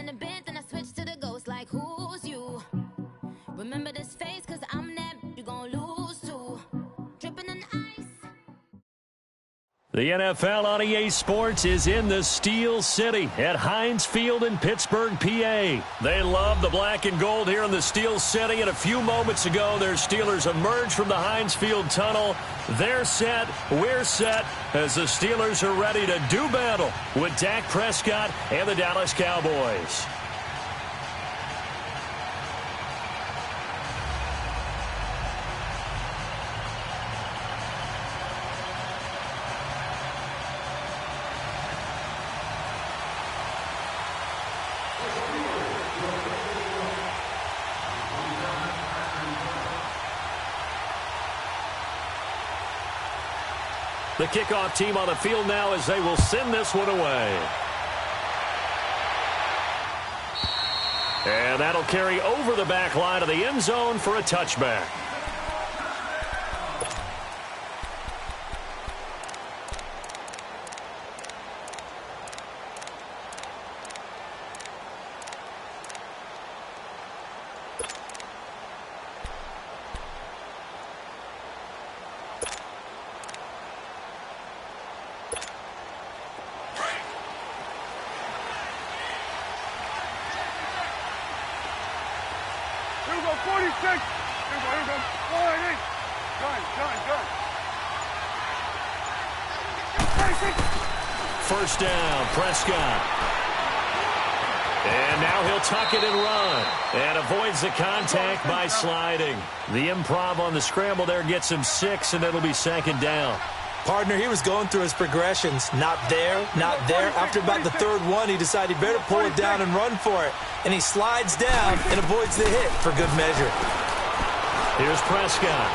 in the bed, then I switch to the ghost like, who's you? Remember this face, cause I'm that you gon' lose to. Dripping in ice. The NFL on EA Sports is in the Steel City at Heinz Field in Pittsburgh, PA. They love the black and gold here in the Steel City, and a few moments ago, their Steelers emerged from the Heinz Field tunnel. They're set, we're set, as the Steelers are ready to do battle with Dak Prescott and the Dallas Cowboys. The kickoff team on the field now as they will send this one away. And that'll carry over the back line of the end zone for a touchback. Here we go, 46. Here we go. 1-8. Gun. 46. First down, Prescott. And now he'll tuck it and run. And avoids the contact by sliding. The improv on the scramble there gets him 6, and it'll be second down. Partner, he was going through his progressions. Not there, not there. After about the third one, he decided he better pull it down and run for it. And he slides down and avoids the hit for good measure. Here's Prescott.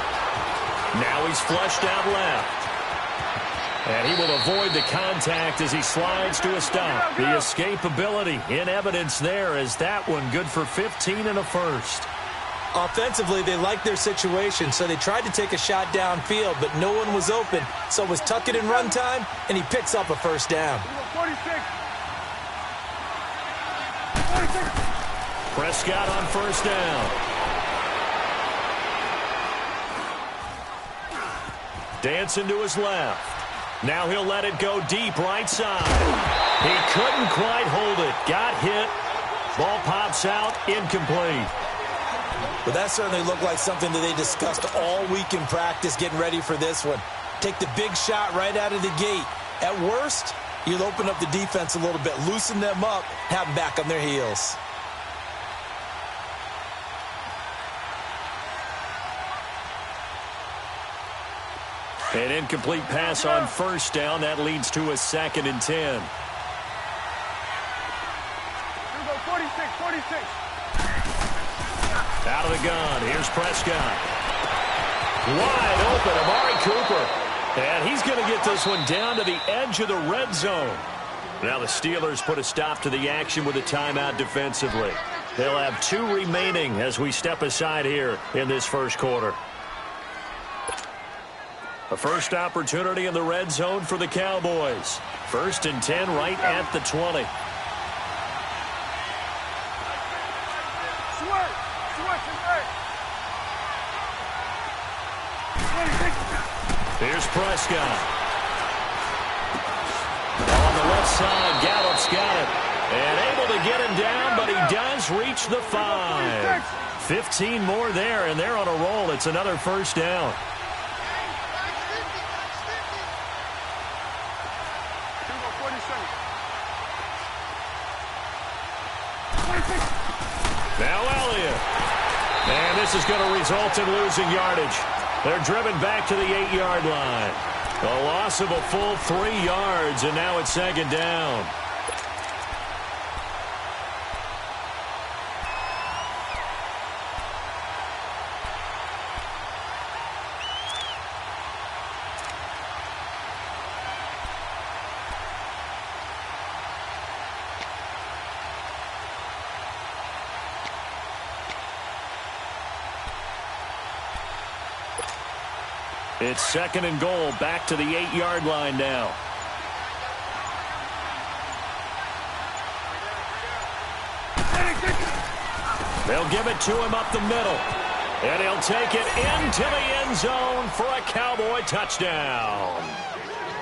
Now he's flushed out left. And he will avoid the contact as he slides to a stop. The escapability in evidence there as that one good for 15 and a first. Offensively, they liked their situation, so they tried to take a shot downfield, but no one was open. So it was tuck it and run time, and he picks up a first down. 46. Prescott on first down. Dancing to his left. Now he'll let it go deep right side. He couldn't quite hold it. Got hit. Ball pops out. Incomplete. But that certainly looked like something that they discussed all week in practice getting ready for this one. Take the big shot right out of the gate. At worst, you'll open up the defense a little bit, loosen them up, have them back on their heels. An incomplete pass on first down. That leads to a 2nd and 10. Here we go, 46. Out of the gun. Here's Prescott. Wide open, Amari Cooper. And he's going to get this one down to the edge of the red zone. Now the Steelers put a stop to the action with a timeout defensively. They'll have 2 remaining as we step aside here in this first quarter. A first opportunity in the red zone for the Cowboys. 1st and 10 right at the 20. Here's Prescott. On the left side, Gallup's got it. And able to get him down, but he does reach the 5. 15 more there, and they're on a roll. It's another first down. Now Elliott. And this is going to result in losing yardage. They're driven back to the 8-yard line. A loss of a full 3 yards, and now it's 2nd down. It's 2nd and goal, back to the 8-yard line now. They'll give it to him up the middle. And he'll take it into the end zone for a Cowboy touchdown.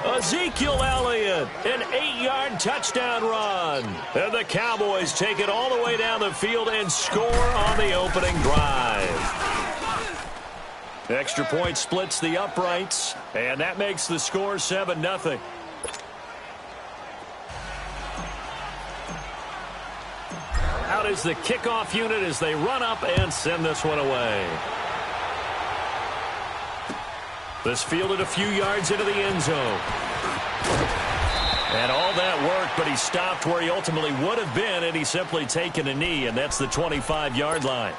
Ezekiel Elliott, an 8-yard touchdown run. And the Cowboys take it all the way down the field and score on the opening drive. Extra point splits the uprights, and that makes the score 7-0. Out is the kickoff unit as they run up and send this one away. This fielded a few yards into the end zone. And all that worked, but he stopped where he ultimately would have been had he simply taken a knee, and that's the 25-yard line.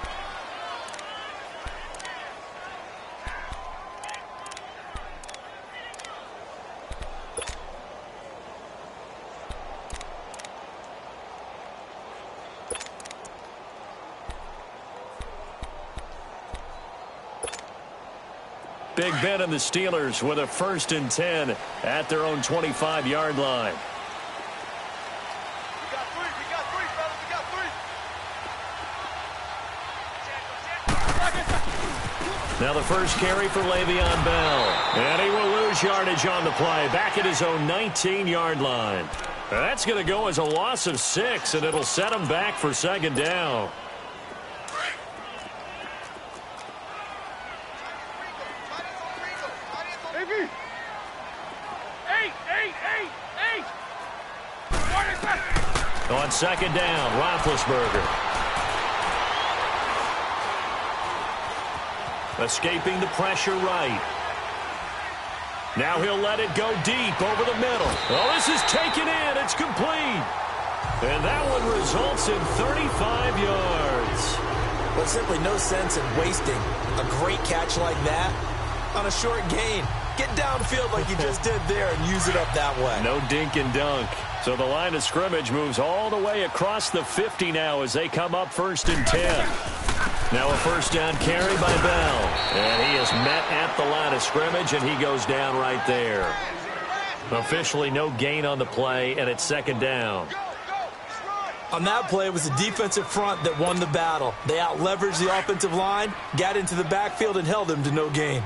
Big Ben and the Steelers with a 1st and 10 at their own 25-yard line. We got three, fellas. We got three. Now the first carry for Le'Veon Bell. And he will lose yardage on the play. Back at his own 19-yard line. That's going to go as a loss of 6, and it'll set him back for 2nd down. On 2nd down, Roethlisberger. Escaping the pressure right. Now he'll let it go deep over the middle. Oh, this is taken in. It's complete. And that one results in 35 yards. Well, simply no sense in wasting a great catch like that on a short gain. Get downfield like you just did there and use it up that way. No dink and dunk. So the line of scrimmage moves all the way across the 50 now as they come up 1st and 10. Now a 1st down carry by Bell. And he is met at the line of scrimmage, and he goes down right there. Officially no gain on the play, and it's 2nd down. On that play, it was the defensive front that won the battle. They out-leveraged the offensive line, got into the backfield, and held them to no gain.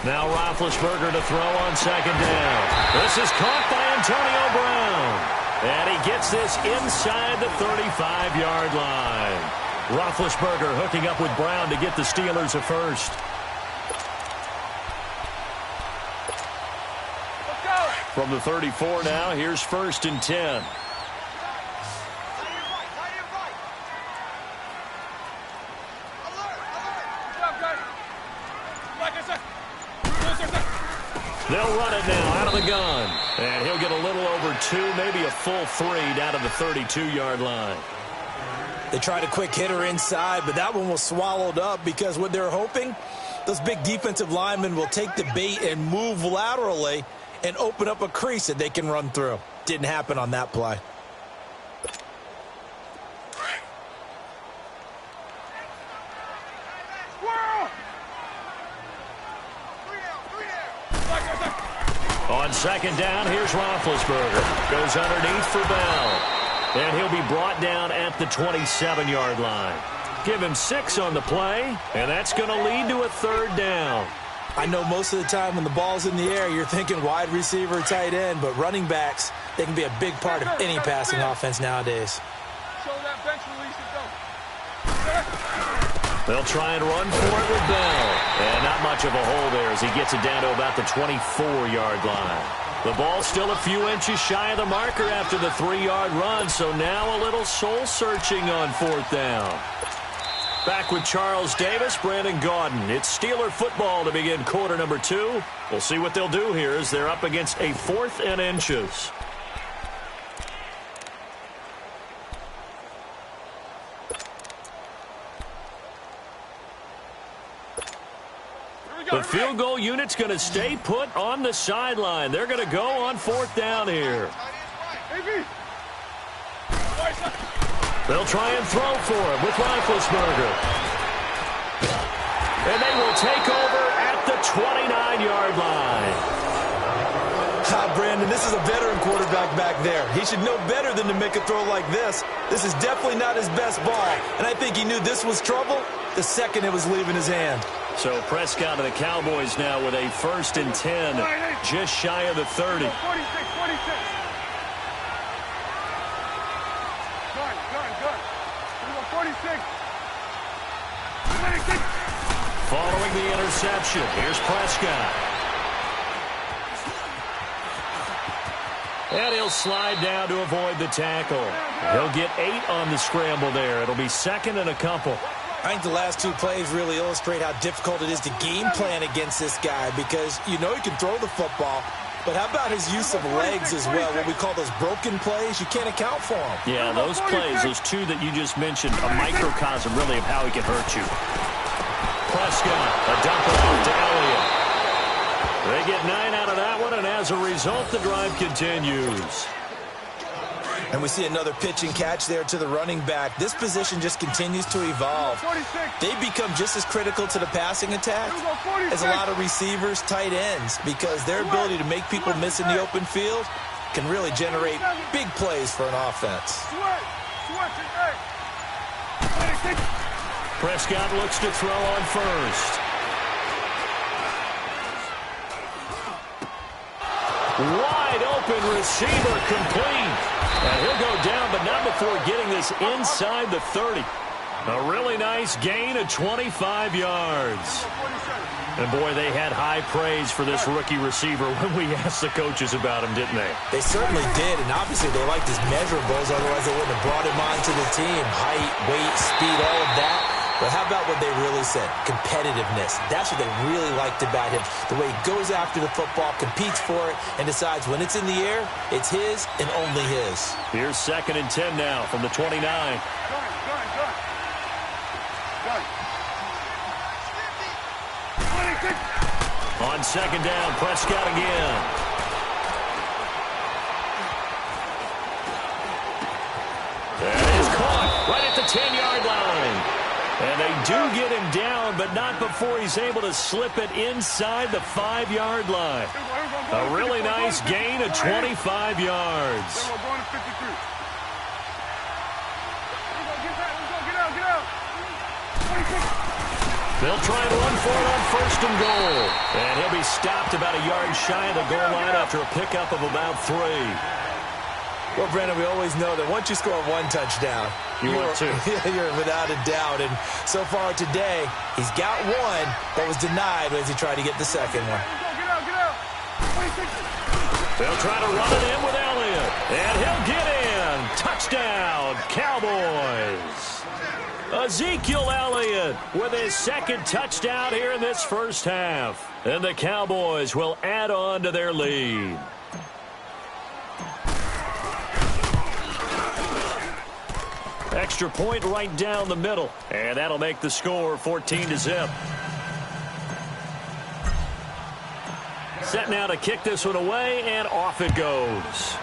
Now Roethlisberger to throw on 2nd down. This is caught by Antonio Brown. And he gets this inside the 35-yard line. Roethlisberger hooking up with Brown to get the Steelers a 1st. From the 34 now, here's 1st and 10. They'll run it now out of the gun. And he'll get a little over 2, maybe a full 3 down to the 32-yard line. They tried a quick hitter inside, but that one was swallowed up because what they're hoping, those big defensive linemen will take the bait and move laterally and open up a crease that they can run through. Didn't happen on that play. On 2nd down, here's Roethlisberger. Goes underneath for Bell. And he'll be brought down at the 27-yard line. Give him 6 on the play, and that's going to lead to a 3rd down. I know most of the time when the ball's in the air, you're thinking wide receiver, tight end, but running backs, they can be a big part of any passing offense nowadays. Show that bench release and go. They'll try and run for it with Bell. And not much of a hole there as he gets it down to about the 24-yard line. The ball's still a few inches shy of the marker after the 3-yard run, so now a little soul-searching on 4th down. Back with Charles Davis, Brandon Gaudin. It's Steeler football to begin quarter number 2. We'll see what they'll do here as they're up against a 4th and inches. The field goal unit's going to stay put on the sideline. They're going to go on 4th down here. They'll try and throw for him with Roethlisberger. And they will take over at the 29-yard line. Brandon, this is a veteran quarterback back there. He should know better than to make a throw like this. This is definitely not his best ball, and I think he knew this was trouble the second it was leaving his hand. So Prescott and the Cowboys now with a 1st and 10, just shy of the 30. 46, 46. Good. 46. 26. Following the interception, here's Prescott. And he'll slide down to avoid the tackle. He'll get 8 on the scramble there. It'll be 2nd and a couple. I think the last 2 plays really illustrate how difficult it is to game plan against this guy because you know he can throw the football, but how about his use of legs as well? What we call those broken plays, you can't account for them. Yeah, those plays, those 2 that you just mentioned, a microcosm really of how he can hurt you. Prescott, a dump off to Elliott. They get 9 out of that one, and as a result, the drive continues. And we see another pitch and catch there to the running back. This position just continues to evolve. They become just as critical to the passing attack as a lot of receivers, tight ends, because their ability to make people miss in the open field can really generate big plays for an offense. Prescott looks to throw on first. Wide open receiver complete. And he'll go down, but not before getting this inside the 30. A really nice gain of 25 yards. And, boy, they had high praise for this rookie receiver when we asked the coaches about him, didn't they? They certainly did, and obviously they liked his measurables. Otherwise, they wouldn't have brought him onto the team. Height, weight, speed, all of that. But how about what they really said? Competitiveness. That's what they really liked about him. The way he goes after the football, competes for it, and decides when it's in the air, it's his and only his. Here's 2nd and 10 now from the 29. On 2nd down, Prescott again. That is caught right at the 10-yard line. And they do get him down, but not before he's able to slip it inside the 5-yard line. A really nice gain of 25 yards. They'll try and run for it on 1st and goal. And he'll be stopped about a yard shy of the goal line after a pickup of about 3. Well, Brandon, we always know that once you score 1 touchdown, you're without a doubt. And so far today, he's got 1, but was denied as he tried to get the 2nd one. They'll try to run it in with Elliott. And he'll get in. Touchdown, Cowboys. Ezekiel Elliott with his 2nd touchdown here in this first half. And the Cowboys will add on to their lead. Extra point right down the middle. And that'll make the score 14-0. Set now to kick this one away, and off it goes.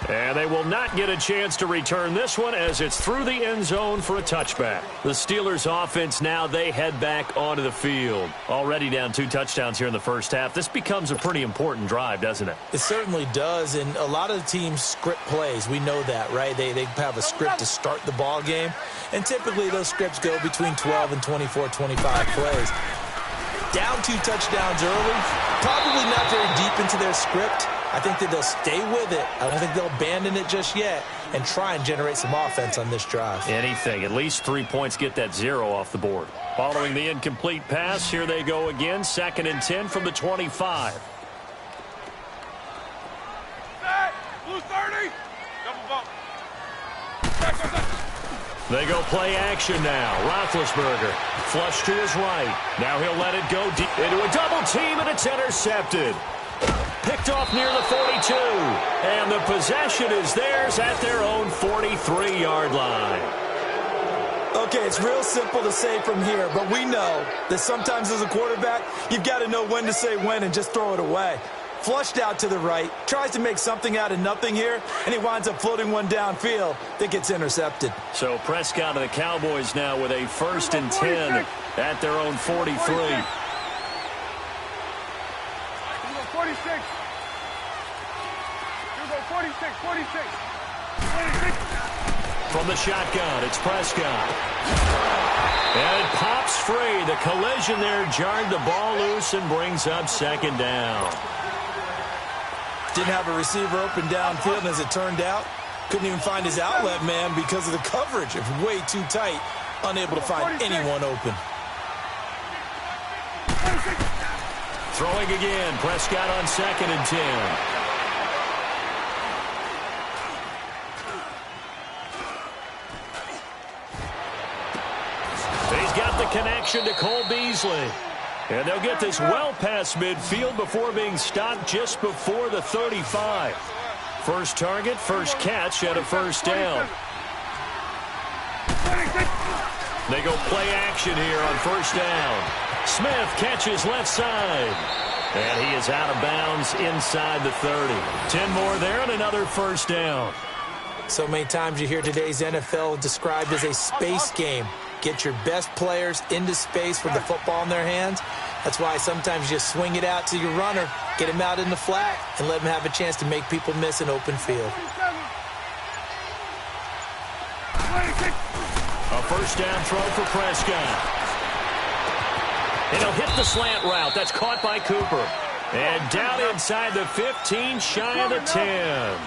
And they will not get a chance to return this one as it's through the end zone for a touchback. The Steelers offense now, they head back onto the field. Already down 2 touchdowns here in the first half. This becomes a pretty important drive, doesn't it? It certainly does, and a lot of the teams script plays. We know that, right? They have a script to start the ball game, and typically those scripts go between 12 and 24, 25 plays. Down 2 touchdowns early, probably not very deep into their script. I think that they'll stay with it. I don't think they'll abandon it just yet and try and generate some offense on this drive. Anything. At least 3 points, get that 0 off the board. Following the incomplete pass, here they go again. 2nd and 10 from the 25. Blue 30. Double bump. They go play action now. Roethlisberger flush to his right. Now he'll let it go deep into a double team, and it's intercepted. Picked off near the 42. And the possession is theirs at their own 43-yard line. Okay, it's real simple to say from here, but we know that sometimes as a quarterback, you've got to know when to say when and just throw it away. Flushed out to the right, tries to make something out of nothing here, and he winds up floating one downfield that gets intercepted. So Prescott and the Cowboys now with a 1st and 10 at their own 43. 46. You go 46, 46. 46. From the shotgun, it's Prescott. And it pops free. The collision there jarred the ball loose and brings up second down. Didn't have a receiver open downfield, and as it turned out, couldn't even find his outlet man because of the coverage. It's way too tight, unable to find anyone open. Throwing again, Prescott on 2nd and 10. He's got the connection to Cole Beasley. And they'll get this well past midfield before being stopped just before the 35. First target, first catch at a first down. They go play action here on first down. Smith catches left side. And he is out of bounds inside the 30. 10 more there and another first down. So many times you hear today's NFL described as a space game. Get your best players into space with the football in their hands. That's why sometimes you just swing it out to your runner, get him out in the flat, and let him have a chance to make people miss an open field. A first down throw for Prescott. And he'll hit the slant route. That's caught by Cooper. And down inside the 15, shy of the 10.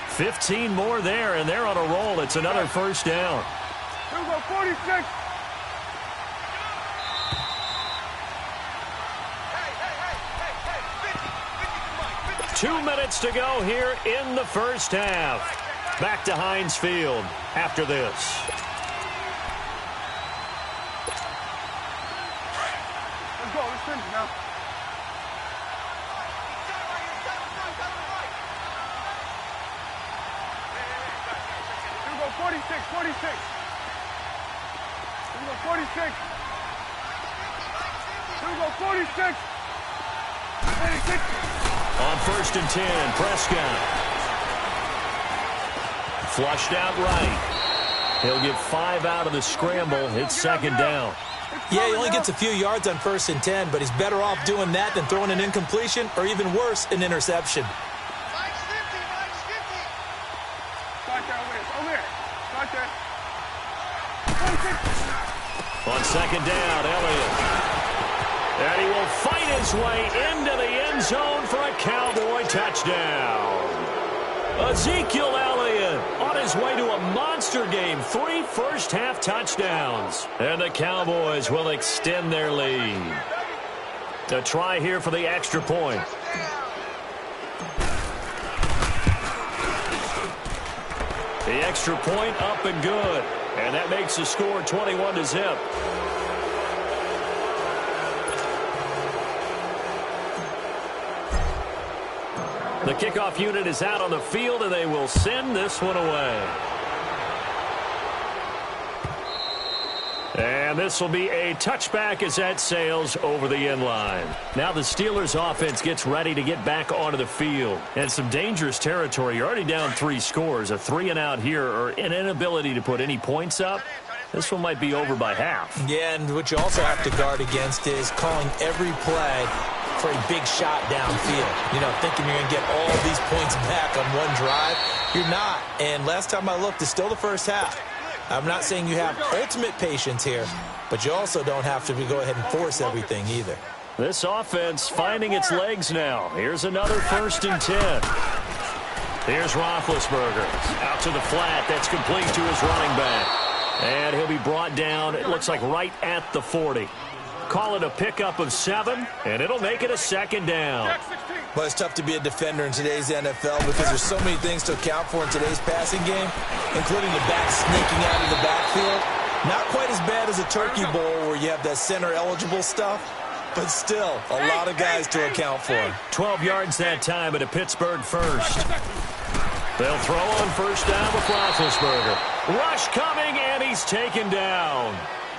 15 more there, and they're on a roll. It's another first down. You go 46. 2 minutes to go here in the first half. Back to Heinz Field after this. Let's go. Let's finish now. You go 46, 46. You go 46. You go 46. 46. On 1st and 10, Prescott. Flushed out right. He'll get 5 out of the scramble. It's second down. Yeah, he only gets a few yards on 1st and 10, but he's better off doing that than throwing an incompletion or even worse, an interception. On 2nd down, Elliott. And he will fight his way into the end zone for a Cowboy touchdown. Ezekiel Elliott on his way to a monster game. 3 first-half touchdowns. And the Cowboys will extend their lead. A try here for the extra point. The extra point up and good. And that makes the score 21-0. The kickoff unit is out on the field, and they will send this one away. And this will be a touchback as that sails over the end line. Now the Steelers offense gets ready to get back onto the field. And some dangerous territory. You're already down 3 scores. A 3-and-out here or an inability to put any points up. This one might be over by half. Yeah, and what you also have to guard against is calling every play for a big shot downfield. You know, thinking you're going to get all these points back on one drive. You're not. And last time I looked, it's still the first half. I'm not saying you have ultimate patience here, but you also don't have to go ahead and force everything either. This offense finding its legs now. Here's another 1st and 10. Here's Roethlisberger. Out to the flat. That's complete to his running back. And he'll be brought down, it looks like right at the 40. Call it a pickup of 7, and it'll make it a second down. Well, it's tough to be a defender in today's NFL because there's so many things to account for in today's passing game, including the back sneaking out of the backfield. Not quite as bad as a turkey bowl where you have that center-eligible stuff, but still a lot of guys to account for. 12 yards that time at a Pittsburgh first. They'll throw on first down with Roethlisberger. Rush coming, and he's taken down.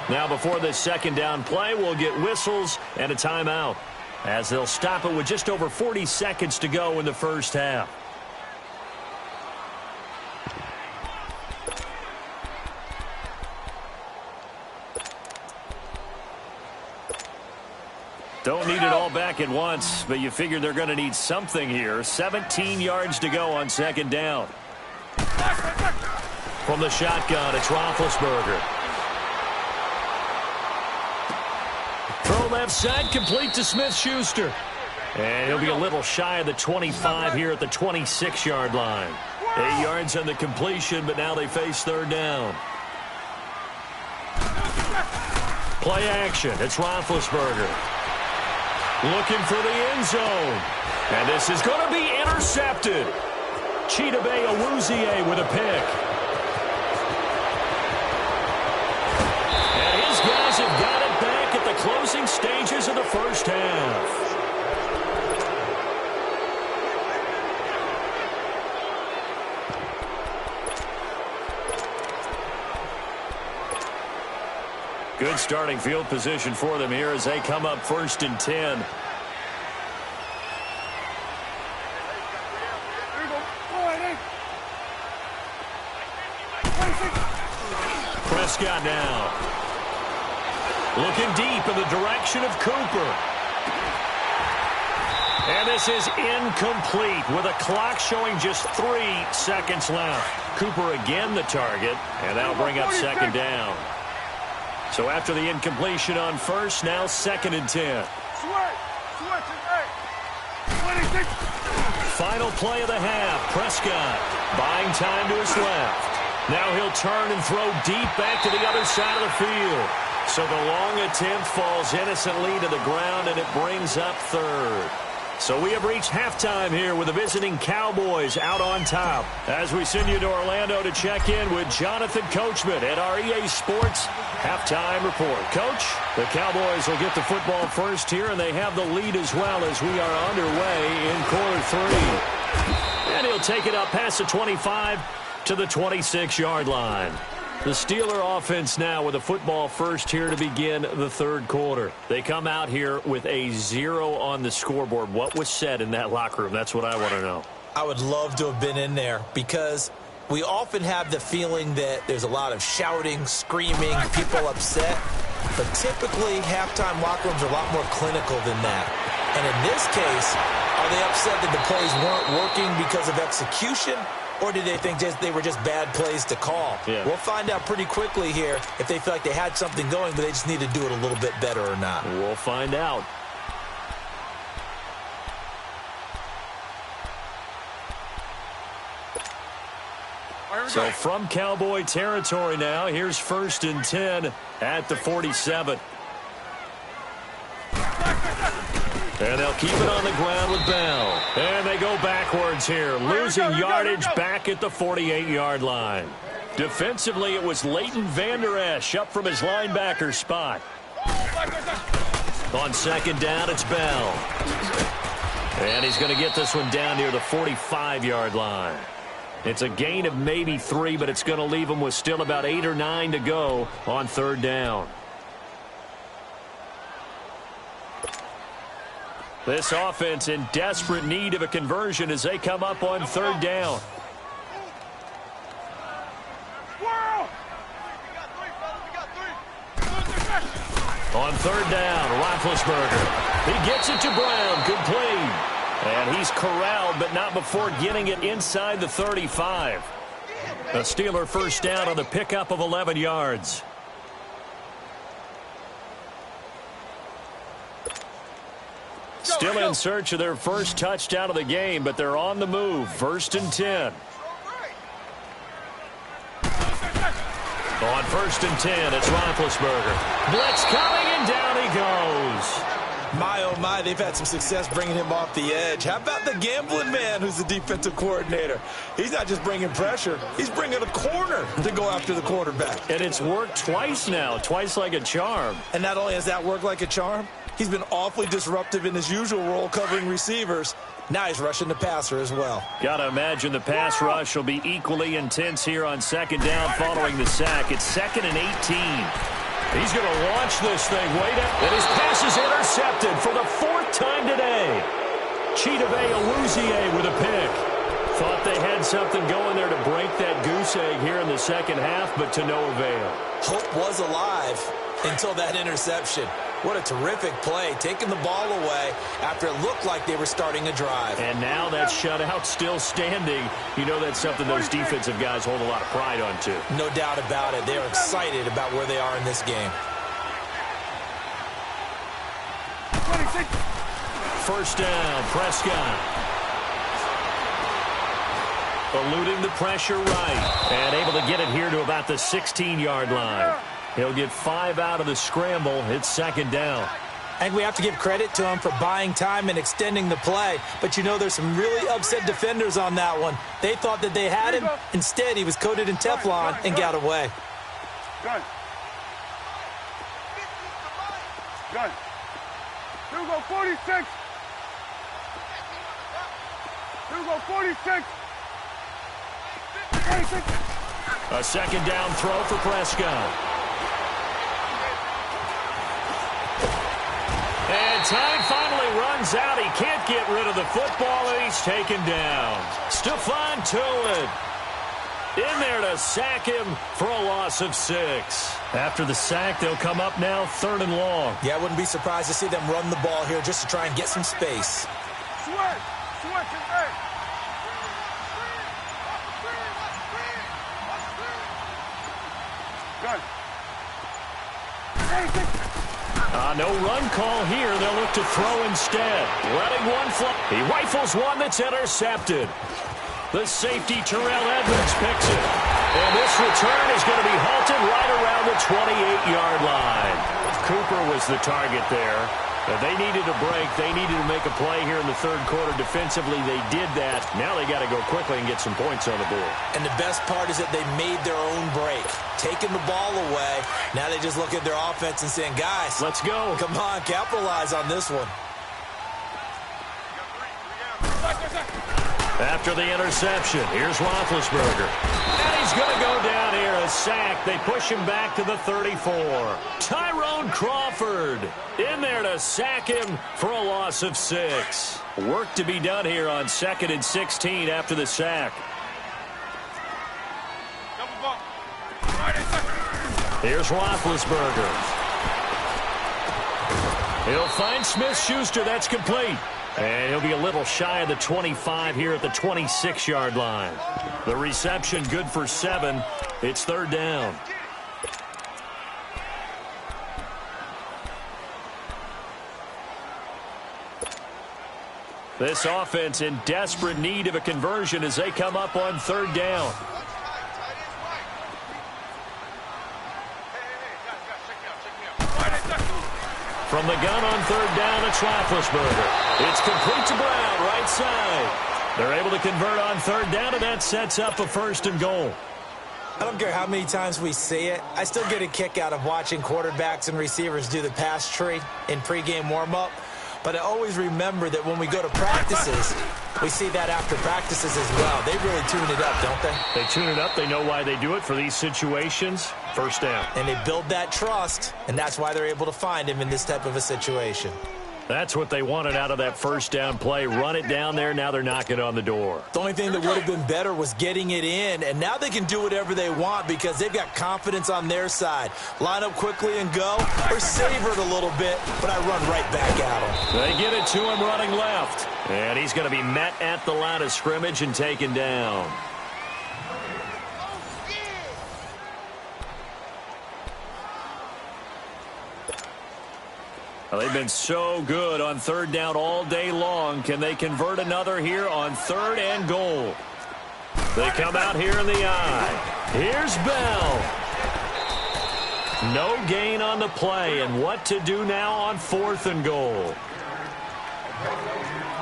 Now before this second down play, we'll get whistles and a timeout, as they'll stop it with just over 40 seconds to go in the first half. Don't need it all back at once, but you figure they're going to need something here. 17 yards to go on second down. From the shotgun, it's Roethlisberger. Throw left side, complete to Smith-Schuster. And he'll be a little shy of the 25 here at the 26-yard line. 8 yards on the completion, but now they face third down. Play action. It's Roethlisberger. Looking for the end zone. And this is going to be intercepted. Chidobe Awuzie with a pick. And his guys have got it back at the closing stages of the first half. Good starting field position for them here as they come up 1st and 10. Prescott now. Looking deep in the direction of Cooper. And this is incomplete with a clock showing just 3 seconds left. Cooper again the target, and that'll bring up second down. So after the incompletion on first, now 2nd and 10. Final play of the half. Prescott buying time to his left. Now he'll turn and throw deep back to the other side of the field. So the long attempt falls innocently to the ground, and it brings up third. So we have reached halftime here with the visiting Cowboys out on top. As we send you to Orlando to check in with Jonathan Coachman at our EA Sports Halftime Report. Coach, the Cowboys will get the football first here, and they have the lead as well as we are underway in quarter 3. And he'll take it up past the 25 to the 26-yard line. The Steeler offense now with a football first here to begin the third quarter. They come out here with a 0 on the scoreboard. What was said in that locker room? That's what I want to know. I would love to have been in there because we often have the feeling that there's a lot of shouting, screaming, people upset. But typically, halftime locker rooms are a lot more clinical than that. And in this case, are they upset that the plays weren't working because of execution? Or did they think they were just bad plays to call? Yeah. We'll find out pretty quickly here if they feel like they had something going, but they just need to do it a little bit better or not. We'll find out. So from Cowboy territory now, here's 1st and 10 at the 47. And they'll keep it on the ground with Bell. And they go backwards here, losing yardage back at the 48-yard line. Defensively, it was Leighton Vander Esch up from his linebacker spot. On second down, it's Bell. And he's going to get this one down near the 45-yard line. It's a gain of maybe 3, but it's going to leave him with still about 8 or 9 to go on third down. This offense in desperate need of a conversion as they come up on third down. On third down, Roethlisberger. He gets it to Brown, complete. And he's corralled, but not before getting it inside the 35. A Steeler first down on the pickup of 11 yards. Still in search of their first touchdown of the game, but they're on the move. 1st and 10. On 1st and 10, it's Roethlisberger. Blitz coming, and down he goes. My, oh my, they've had some success bringing him off the edge. How about the gambling man who's the defensive coordinator? He's not just bringing pressure. He's bringing a corner to go after the quarterback. And it's worked twice now, twice like a charm. And not only has that worked like a charm, he's been awfully disruptive in his usual role covering receivers. Now he's rushing the passer as well. Got to imagine the pass rush will be equally intense here on second down following the sack. It's 2nd and 18. He's going to launch this thing way down. And his pass is intercepted for the 4th time today. Chidobe Awuzie with a pick. Thought they had something going there to break that goose egg here in the second half, but to no avail. Hope was alive until that interception. What a terrific play, taking the ball away after it looked like they were starting a drive. And now that shutout still standing. You know that's something those defensive guys hold a lot of pride on, too. No doubt about it. They are excited about where they are in this game. First down, Prescott. Eluding the pressure right. And able to get it here to about the 16-yard line. He'll get 5 out of the scramble. It's second down. I think we have to give credit to him for buying time and extending the play. But you know there's some really upset defenders on that one. They thought that they had him. Instead, he was coated in Teflon and got away. Gun. Gun. Here we go, 46. Here we go, 46. 46. A second down throw for Prescott. And time finally runs out. He can't get rid of the football, and he's taken down. Stephon Tuitt in there to sack him for a loss of 6. After the sack, they'll come up now 3rd and long. Yeah, I wouldn't be surprised to see them run the ball here just to try and get some space. Switch, hey. Gun. No run call here. They'll look to throw instead. Letting one fly. He rifles one that's intercepted. The safety, Terrell Edmonds, picks it. And this return is going to be halted right around the 28-yard line. Cooper was the target there. They needed a break. They needed to make a play here in the third quarter. Defensively, they did that. Now they got to go quickly and get some points on the board. And the best part is that they made their own break. Taking the ball away. Now they just look at their offense and saying, guys, let's go. Come on, capitalize on this one. After the interception, here's Roethlisberger. And he's going to go down here, a sack. They push him back to the 34. Tyrone Crawford in there to sack him for a loss of 6. Work to be done here on 2nd and 16 after the sack. Here's Roethlisberger. He'll find Smith-Schuster. That's complete. And he'll be a little shy of the 25 here at the 26-yard line. The reception good for 7. It's 3rd down. This offense in desperate need of a conversion as they come up on 3rd down. From the gun on 3rd down, it's Roethlisberger. It's complete to Brown, right side. They're able to convert on 3rd down, and that sets up a 1st and goal. I don't care how many times we see it. I still get a kick out of watching quarterbacks and receivers do the pass tree in pregame warm-up. But I always remember that when we go to practices, we see that after practices as well. They really tune it up, don't they? They tune it up. They know why they do it for these situations. 1st down. And they build that trust, and that's why they're able to find him in this type of a situation. That's what they wanted out of that 1st down play. Run it down there. Now they're knocking on the door. The only thing that would have been better was getting it in, and now they can do whatever they want because they've got confidence on their side. Line up quickly and go, or savor it a little bit, but I run right back at them. They get it to him running left, and he's going to be met at the line of scrimmage and taken down. Well, they've been so good on 3rd down all day long. Can they convert another here on 3rd and goal? They come out here in the eye. Here's Bell. No gain on the play, and what to do now on 4th and goal?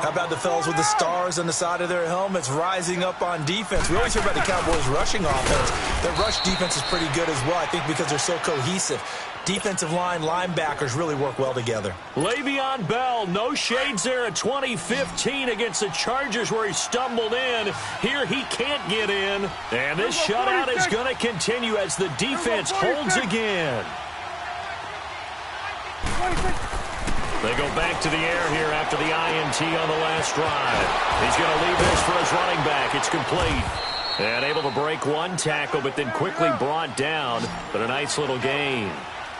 How about the fellas with the stars on the side of their helmets rising up on defense? We always hear about the Cowboys' rushing offense. Their rush defense is pretty good as well, I think, because they're so cohesive. Defensive line, linebackers really work well together. Le'Veon Bell, no shades there at 2015 against the Chargers where he stumbled in. Here he can't get in. And this shutout is going to continue as the defense holds again. They go back to the air here after the INT on the last drive. He's going to leave this for his running back. It's complete. And able to break one tackle, but then quickly brought down. But a nice little gain.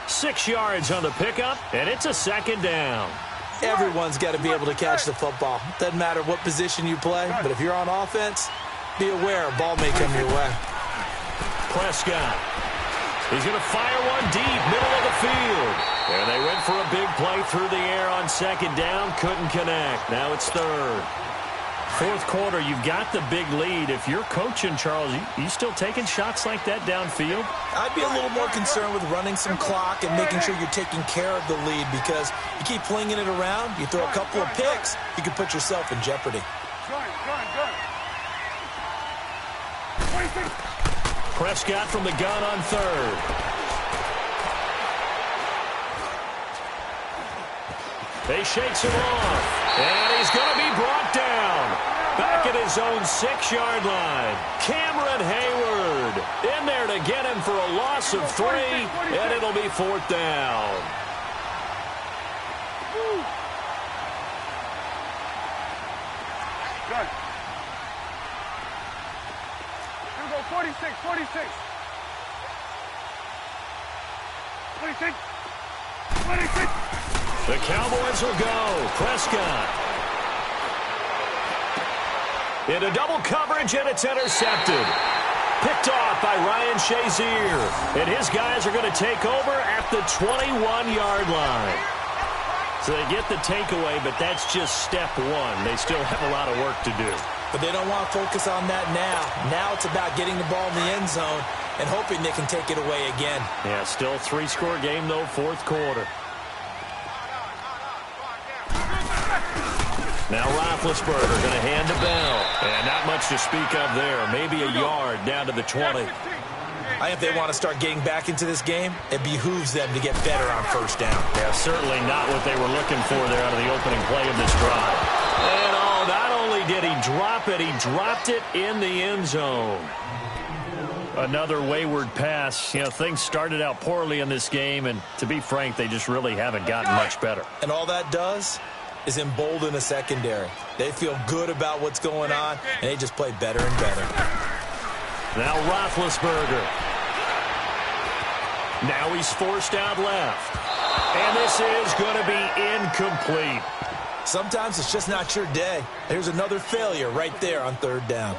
6 yards on the pickup, and it's a second down. Everyone's got to be able to catch the football. Doesn't matter what position you play, but if you're on offense, be aware a ball may come your way. Prescott. He's going to fire one deep, middle of the field. And they went for a big play through the air on second down. Couldn't connect. Now it's third. Fourth quarter, you've got the big lead. If you're coaching, Charles, you still taking shots like that downfield? I'd be a little more concerned with running some clock and making sure you're taking care of the lead, because you keep flinging it around, you throw a couple of picks, you can put yourself in jeopardy. Prescott from the gun on third. He shakes him off, and he's going to be brought down. Back at his own 6-yard line. Cameron Hayward in there to get him for a loss of 3, and it'll be fourth down. Good. Here we go, 46, 46. 46. 26. The Cowboys will go. Prescott. Into double coverage, and it's intercepted. Picked off by Ryan Shazier. And his guys are going to take over at the 21-yard line. So they get the takeaway, but that's just step one. They still have a lot of work to do. But they don't want to focus on that now. Now it's about getting the ball in the end zone and hoping they can take it away again. Yeah, still a 3-score game, though, fourth quarter. Now Roethlisberger going to hand to Bell. And not much to speak of there. Maybe a yard down to the 20. I think if they want to start getting back into this game, it behooves them to get better on first down. Yeah, certainly not what they were looking for there out of the opening play of this drive. And not only did he drop it, he dropped it in the end zone. Another wayward pass. You know, things started out poorly in this game, and to be frank, they just really haven't gotten much better. And all that does is embolden a secondary. They feel good about what's going on, and they just play better and better. Now Roethlisberger. Now he's forced out left. And this is going to be incomplete. Sometimes it's just not your day. There's another failure right there on third down.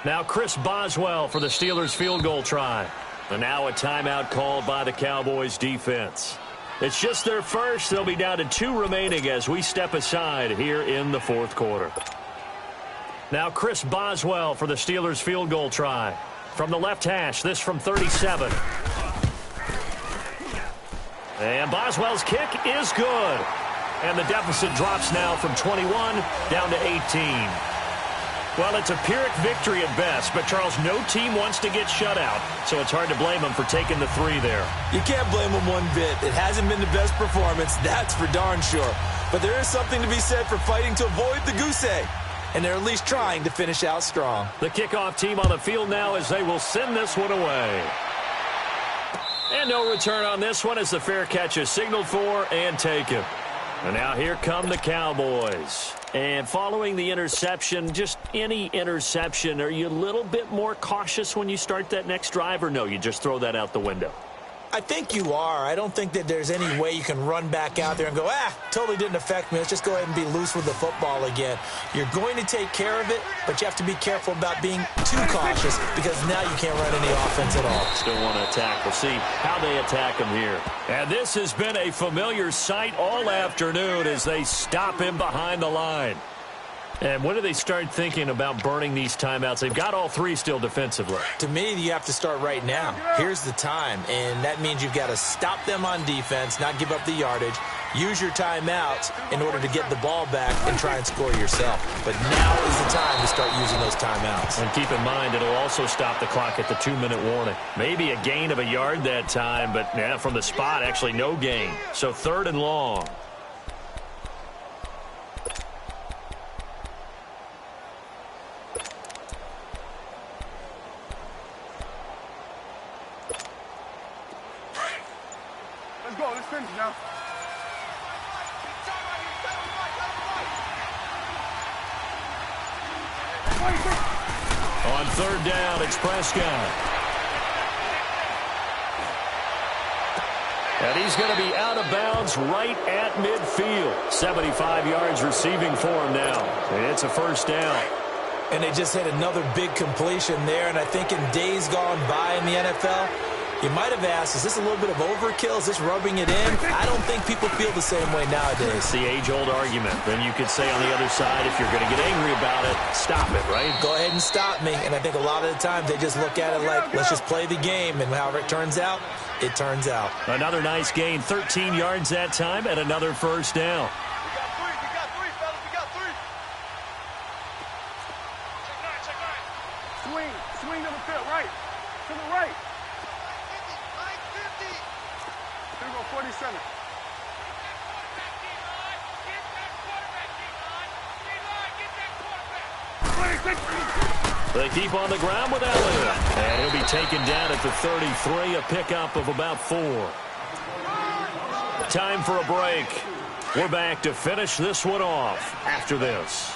Now Chris Boswell for the Steelers field goal try. And now a timeout called by the Cowboys defense. It's just their first. They'll be down to 2 remaining as we step aside here in the fourth quarter. Now Chris Boswell for the Steelers field goal try. From the left hash, this from 37. And Boswell's kick is good. And the deficit drops now from 21 down to 18. Well, it's a Pyrrhic victory at best, but, Charles, no team wants to get shut out, so it's hard to blame them for taking the 3 there. You can't blame them one bit. It hasn't been the best performance, that's for darn sure. But there is something to be said for fighting to avoid the goose egg, and they're at least trying to finish out strong. The kickoff team on the field now as they will send this one away. And no return on this one as the fair catch is signaled for and taken. And now here come the Cowboys. And following the interception, just any interception, are you a little bit more cautious when you start that next drive, or no, you just throw that out the window? I think you are. I don't think that there's any way you can run back out there and go, totally didn't affect me. Let's just go ahead and be loose with the football again. You're going to take care of it, but you have to be careful about being too cautious because now you can't run any offense at all. Still want to attack. We'll see how they attack him here. And this has been a familiar sight all afternoon as they stop him behind the line. And when do they start thinking about burning these timeouts? They've got all 3 still defensively. To me, you have to start right now. Here's the time, and that means you've got to stop them on defense, not give up the yardage, use your timeouts in order to get the ball back and try and score yourself. But now is the time to start using those timeouts. And keep in mind, it'll also stop the clock at the 2-minute warning. Maybe a gain of a yard that time, but from the spot, actually no gain. So 3rd and long. Let's go. Let's finish now. On On third down, it's Prescott. And he's going to be out of bounds right at midfield. 75 yards receiving for him now. It's a first down. And they just hit another big completion there. And I think in days gone by in the NFL, you might have asked, is this a little bit of overkill? Is this rubbing it in? I don't think people feel the same way nowadays. It's the age-old argument. Then you could say on the other side, if you're going to get angry about it, stop it, right? Go ahead and stop me. And I think a lot of the times they just look at it like, let's just play the game. And however it turns out, it turns out. Another nice gain, 13 yards that time, and another first down. We got three, fellas. We got three. Check nine. Swing to the field, right. To the right. 50. Here we go, 47. They keep on the ground with Elliott. And he'll be taken down at the 33, a pickup of about 4. Time for a break. We're back to finish this one off after this.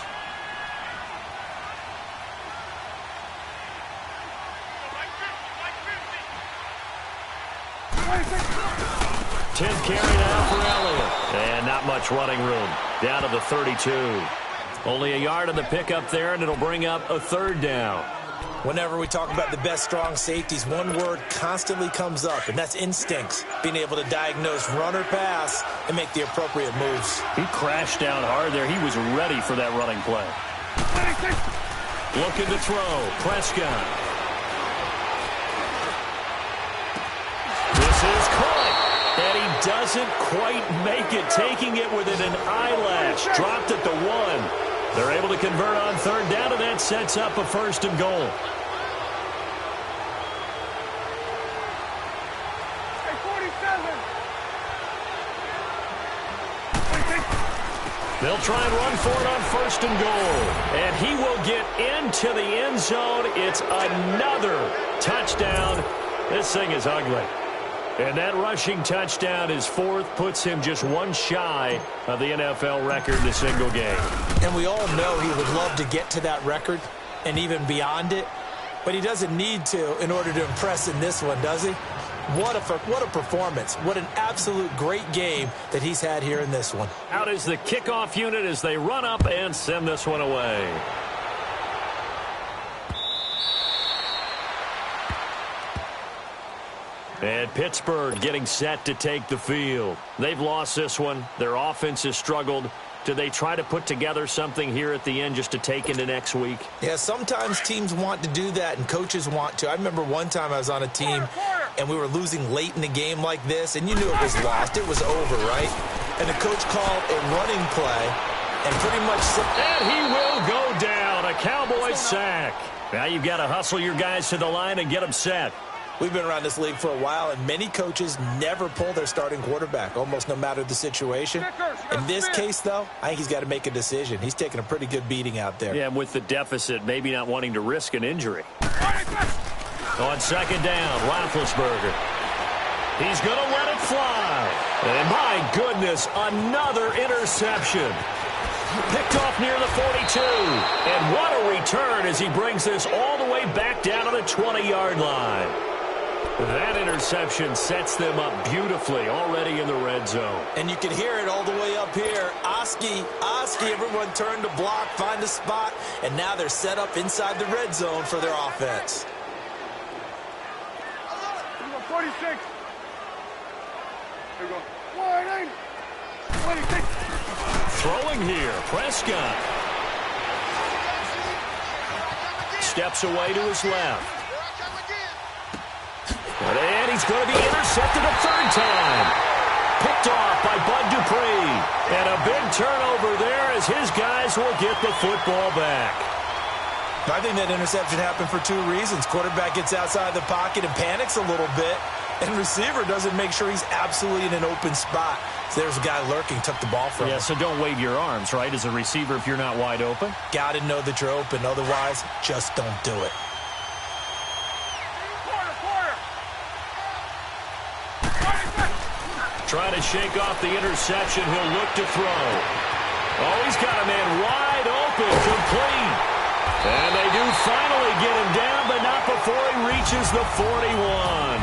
Tenth carry now for Elliott. And not much running room. Down to the 32. Only a yard on the pickup there, and it'll bring up a third down. Whenever we talk about the best strong safeties, one word constantly comes up, and that's instincts. Being able to diagnose run or pass and make the appropriate moves. He crashed down hard there. He was ready for that running play. Looking to throw. Prescott. This is caught. And he doesn't quite make it, taking it within an eyelash. Dropped at the 1. They're able to convert on third down, and that sets up a first and goal. They'll try and run for it on first and goal. And he will get into the end zone. It's another touchdown. This thing is ugly. And that rushing touchdown, his 4th, puts him just one shy of the NFL record in a single game. And we all know he would love to get to that record and even beyond it. But he doesn't need to in order to impress in this one, does he? What a performance. What an absolute great game that he's had here in this one. Out is the kickoff unit as they run up and send this one away. And Pittsburgh getting set to take the field. They've lost this one. Their offense has struggled. Do they try to put together something here at the end just to take into next week? Yeah, sometimes teams want to do that and coaches want to. I remember one time I was on a team and we were losing late in the game like this, and you knew it was lost. It was over, right? And the coach called a running play and pretty much said, and he will go down. A Cowboys sack. Now you've got to hustle your guys to the line and get them set. We've been around this league for a while, and many coaches never pull their starting quarterback, almost no matter the situation. In this case, though, I think he's got to make a decision. He's taking a pretty good beating out there. Yeah, and with the deficit, maybe not wanting to risk an injury. On second down, Roethlisberger. He's going to let it fly. And my goodness, another interception. Picked off near the 42. And what a return as he brings this all the way back down to the 20-yard line. That interception sets them up beautifully already in the red zone. And you can hear it all the way up here. Oski, everyone turned to block, find a spot, and now they're set up inside the red zone for their offense. 46. Here we go. 26. Throwing here, Prescott. Steps away to his left. And he's going to be intercepted a third time. Picked off by Bud Dupree. And a big turnover there as his guys will get the football back. I think that interception happened for 2 reasons. Quarterback gets outside the pocket and panics a little bit. And receiver doesn't make sure he's absolutely in an open spot. So there's a guy lurking, took the ball from him. Yeah, so don't wave your arms, right, as a receiver if you're not wide open. Got to know that you're open. Otherwise, just don't do it. Trying to shake off the interception. He'll look to throw. Oh, he's got a man wide open. Complete. And they do finally get him down, but not before he reaches the 41.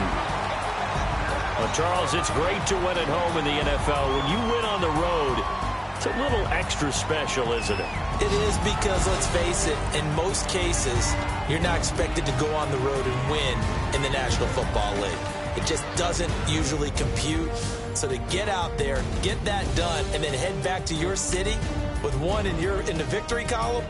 Well, Charles, it's great to win at home in the NFL. When you win on the road, it's a little extra special, isn't it? It is, because, let's face it, in most cases, you're not expected to go on the road and win in the National Football League. It just doesn't usually compute. So to get out there, get that done, and then head back to your city with one in the victory column,